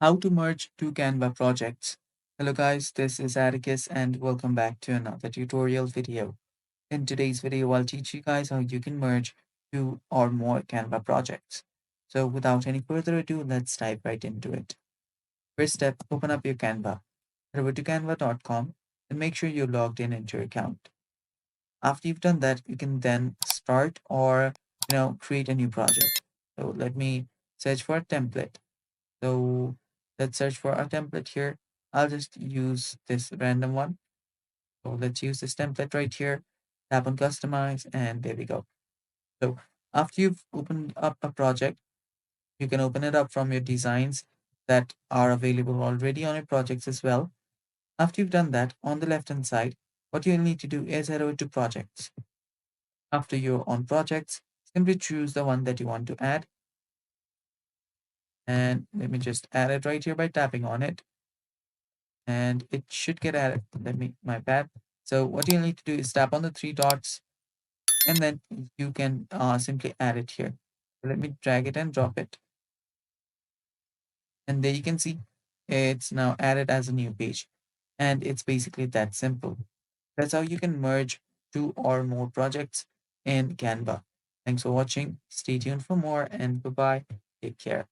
How to merge two Canva projects. Hello guys, this is Atticus and welcome back to another tutorial video. In today's video, I'll teach you guys how you can merge two or more Canva projects. So without any further ado, let's dive right into it. First step, open up your Canva. Head over to canva.com and make sure you're logged in into your account. After you've done that, you can then start or create a new project. So let me search for a template. So let's search for a template here. I'll just use this random one. So let's use this template right here. Tap on customize and there we go. So after you've opened up a project, you can open it up from your designs that are available already on your projects as well. After you've done that, on the left hand side, what you'll need to do is head over to projects. After you're on projects, simply choose the one that you want to add. And let me just add it right here by tapping on it. And it should get added. My bad. So what you need to do is tap on the three dots and then you can simply add it here. So let me drag it and drop it. And there you can see it's now added as a new page. And it's basically that simple. That's how you can merge two or more projects in Canva. Thanks for watching. Stay tuned for more and bye bye. Take care.